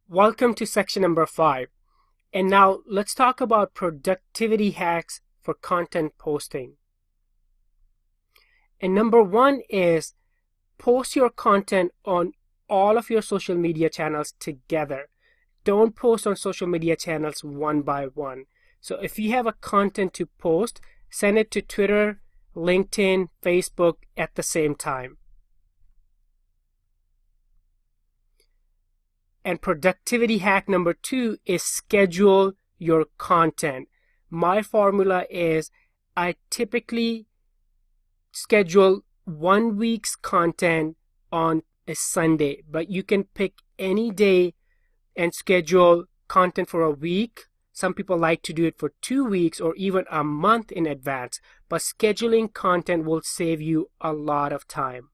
Welcome to section number 5. And now let's talk about productivity hacks for content posting. And number 1 is post your content on all of your social media channels together. Don't post on social media channels one by one. So if you have a content to post, send it to Twitter, LinkedIn, Facebook at the same time. And productivity hack number 2 is schedule your content. My formula is I typically schedule 1 week's content on a Sunday, but you can pick any day and schedule content for a week. Some people like to do it for 2 weeks or even a month in advance, but scheduling content will save you a lot of time.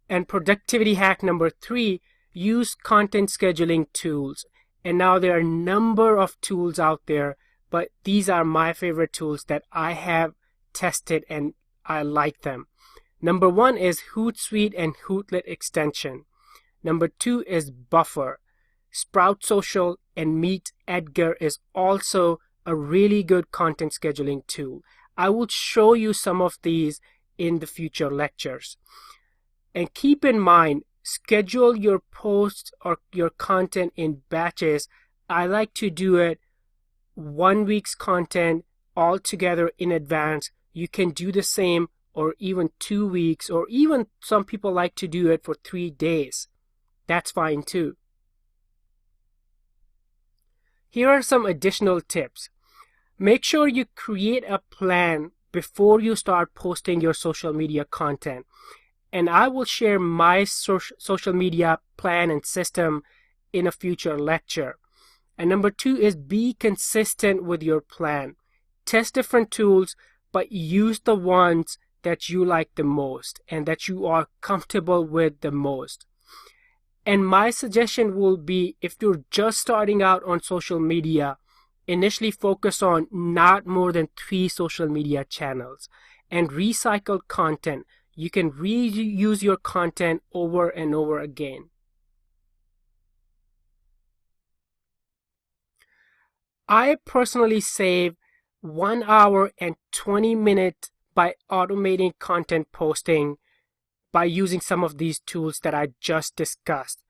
And productivity hack number 3, use content scheduling tools. And now there are a number of tools out there, but these are my favorite tools that I have tested and I like them. Number 1 is Hootsuite and Hootlet extension. Number 2 is Buffer. Sprout Social and Meet Edgar is also a really good content scheduling tool. I will show you some of these in the future lectures. And keep in mind, schedule your posts or your content in batches. I like to do it 1 week's content all together in advance. You can do the same or even 2 weeks, or even some people like to do it for 3 days. That's fine too. Here are some additional tips. Make sure you create a plan before you start posting your social media content. And I will share my social media plan and system in a future lecture. And number 2 is be consistent with your plan. Test different tools, but use the ones that you like the most and that you are comfortable with the most. And my suggestion will be, if you're just starting out on social media, initially focus on not more than 3 social media channels and recycle content. You can reuse your content over and over again. I personally save 1 hour and 20 minutes by automating content posting by using some of these tools that I just discussed.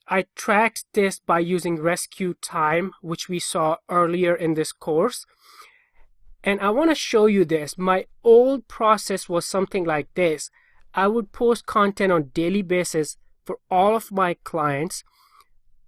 I tracked this by using Rescue Time, which we saw earlier in this course. And I want to show you this. My old process was something like this. I would post content on a daily basis for all of my clients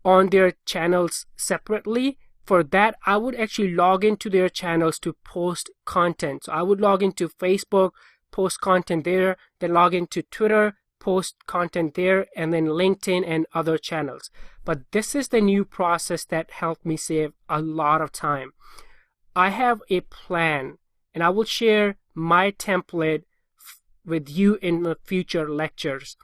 on their channels separately. For that, I would actually log into their channels to post content. So I would log into Facebook, post content there, then log into Twitter, post content there, and then LinkedIn and other channels. But this is the new process that helped me save a lot of time. I have a plan, and I will share my template with you in the future lectures.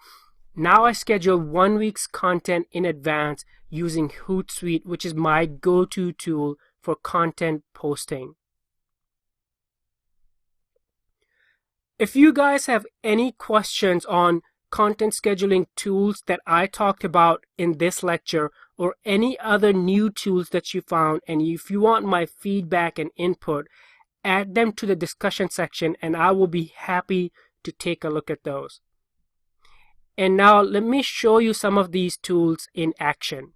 Now I schedule 1 week's content in advance using Hootsuite, which is my go-to tool for content posting. If you guys have any questions on content scheduling tools that I talked about in this lecture, or any other new tools that you found, and if you want my feedback and input, add them to the discussion section and I will be happy to take a look at those. And now let me show you some of these tools in action.